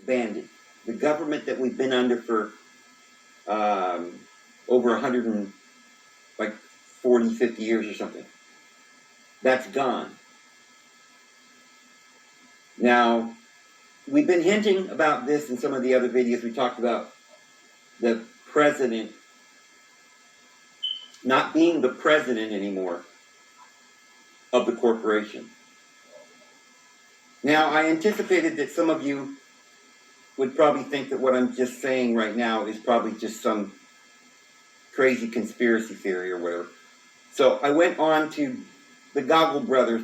disbanded. The government that we've been under for over 140, 50 years or something, that's gone. Now, we've been hinting about this in some of the other videos. We talked about the president not being the president anymore of the corporation. Now, I anticipated that some of you would probably think that what I'm just saying right now is probably just some crazy conspiracy theory or whatever. So I went on to the Goggle Brothers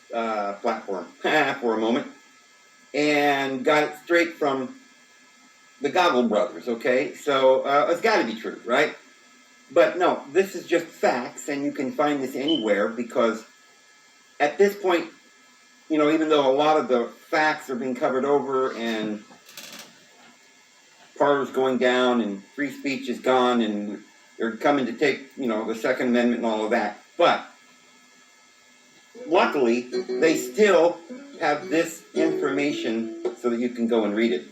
platform for a moment and got it straight from the Goggle Brothers, okay? So it's got to be true, right? But no, this is just facts, and you can find this anywhere, because at this point, you know, even though a lot of the facts are being covered over and parlors going down and free speech is gone and they're coming to take, you know, the Second Amendment and all of that, but luckily they still have this information so that you can go and read it.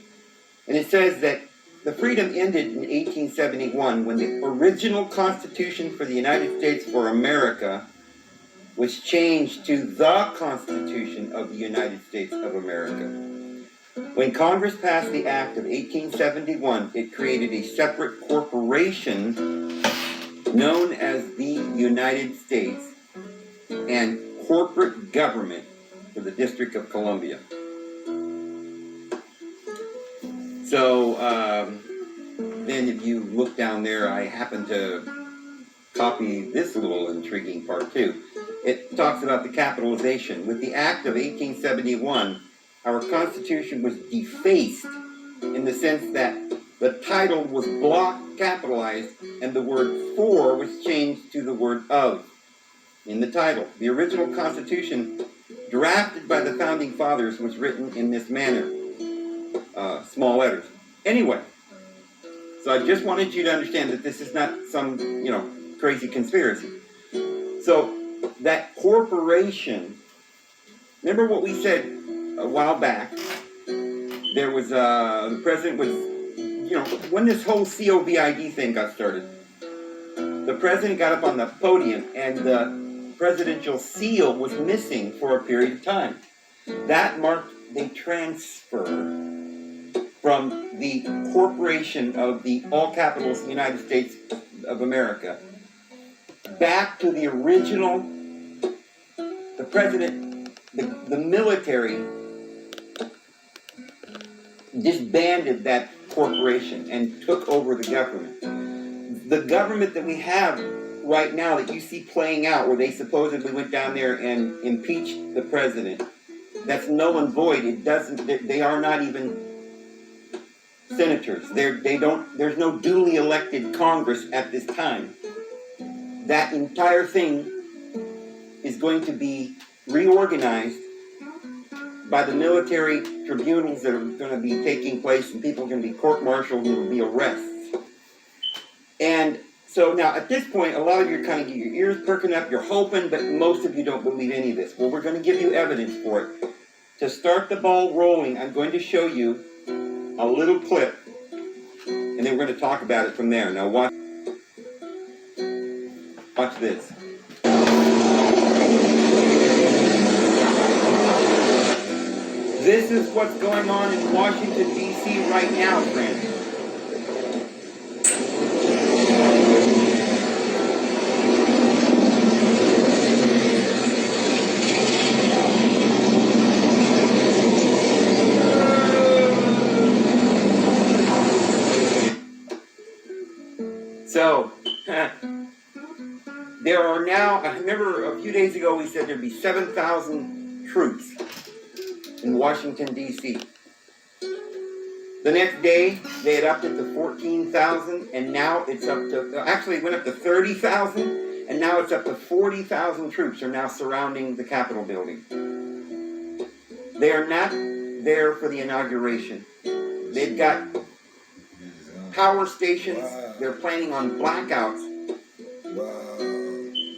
And it says that the freedom ended in 1871 when the original Constitution for the United States for America was changed to the Constitution of the United States of America. When Congress passed the Act of 1871, it created a separate corporation known as the United States and corporate government for the District of Columbia. So then if you look down there, I happen to copy this little intriguing part too. It talks about the capitalization. With the Act of 1871, our Constitution was defaced in the sense that the title was block capitalized and the word for was changed to the word of in the title. The original Constitution, drafted by the Founding Fathers, was written in this manner. Small letters. Anyway, so I just wanted you to understand that this is not some, you know, crazy conspiracy. So that corporation, remember what we said a while back? There was, the president was, you know, when this whole COVID thing got started, the president got up on the podium and the presidential seal was missing for a period of time. That marked the transfer from the corporation of the all capitals United States of America back to the original. The president, the military disbanded that corporation and took over the government. The government that we have right now that you see playing out, where they supposedly went down there and impeached the president, that's null and void. It doesn't. They are not even senators. There's no duly elected Congress at this time. That entire thing is going to be reorganized by the military tribunals that are going to be taking place, and people are going to be court-martialed and there will be arrests. And so now at this point, a lot of you are kind of getting your ears perking up, you're hoping, but most of you don't believe any of this. Well, we're going to give you evidence for it. To start the ball rolling, I'm going to show you a little clip, and then we're going to talk about it from there. Now watch this. This is what's going on in Washington, D.C. right now, friends. So, there are now, I remember a few days ago we said there'd be 7,000 troops in Washington, D.C. The next day, they had upped it to 14,000, and now it's up to, actually it went up to 30,000, and now it's up to 40,000 troops are now surrounding the Capitol building. They are not there for the inauguration. They've got power stations. Wow. They're planning on blackouts. Wow.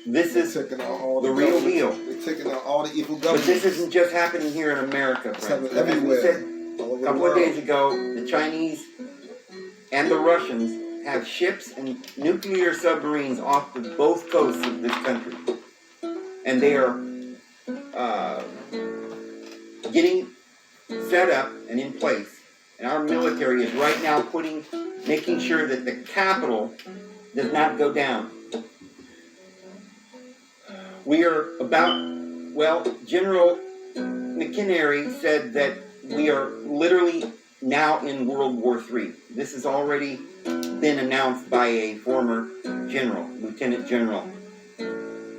This is the real deal. They're taking out all the evil government. But this isn't just happening here in America, friends. It's everywhere. Said, all a couple of days ago, the Chinese and the Russians have ships and nuclear submarines off of both coasts of this country. And they are getting set up and in place. And our military is right now making sure that the capital does not go down. We are General McInerney said that we are literally now in World War III. This has already been announced by a former general, lieutenant general.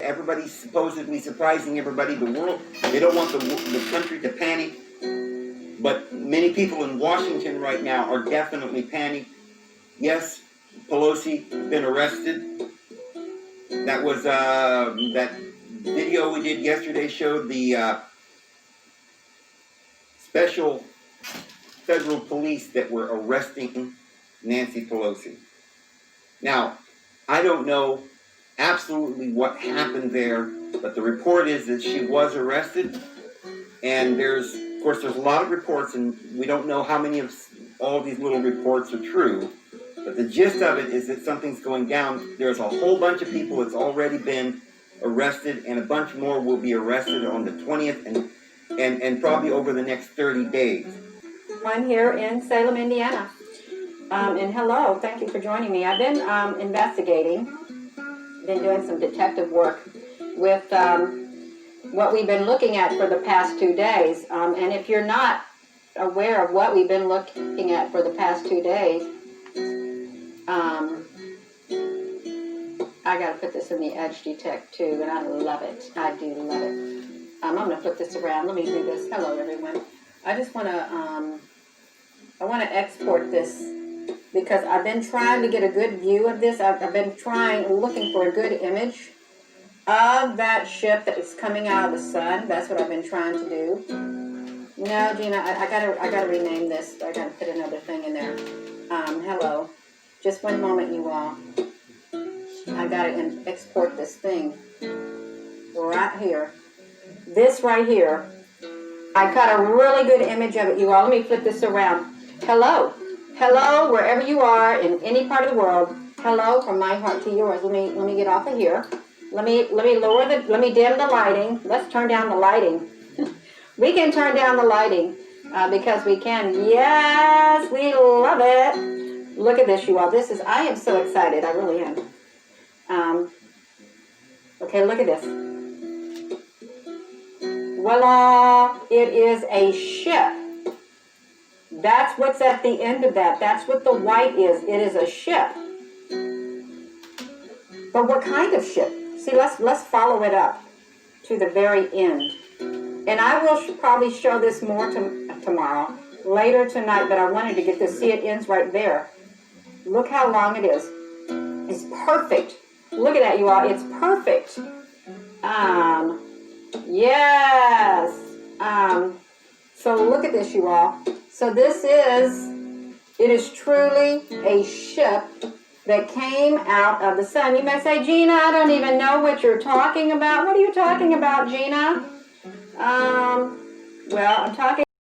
Everybody's supposedly surprising everybody. The world, they don't want the country to panic. But many people in Washington right now are definitely panicked. Yes, Pelosi has been arrested. That was, that video we did yesterday showed the special federal police that were arresting Nancy Pelosi. Now, I don't know absolutely what happened there, but the report is that she was arrested, and there's a lot of reports, and we don't know how many of all of these little reports are true, but the gist of it is that something's going down. There's a whole bunch of people that's already been arrested, and a bunch more will be arrested on the 20th and probably over the next 30 days. I'm here in Salem, Indiana. And hello, thank you for joining me. I've been investigating, been doing some detective work with what we've been looking at for the past 2 days. And if you're not aware of what we've been looking at for the past 2 days, I got to put this in the edge detect too, and I love it. I do love it. I'm going to flip this around. Let me do this. Hello, everyone. I just want to, I want to export this because I've been trying to get a good view of this. I've been looking for a good image of that ship that is coming out of the sun. That's what I've been trying to do. No, Gina, I gotta rename this. I gotta put another thing in there. Hello. Just one moment, you all. I gotta export this thing right here. This right here. I got a really good image of it, you all. Let me flip this around. Hello. Hello, wherever you are in any part of the world. Hello from my heart to yours. Let me get off of here. Let me dim the lighting. Let's turn down the lighting. We can turn down the lighting because we can. Yes, we love it. Look at this, you all. I am so excited. I really am. Okay, look at this. Voila! It is a ship. That's what's at the end of that. That's what the white is. It is a ship. But what kind of ship? See, let's follow it up to the very end. And I will probably show this more tomorrow, later tonight, but I wanted to get this. See, it ends right there. Look how long it is. It's perfect. Look at that, you all. It's perfect. Yes. So look at this, you all. So it is truly a ship that came out of the sun. You may say, Gina, I don't even know what you're talking about. What are you talking about, Gina? Well, I'm talking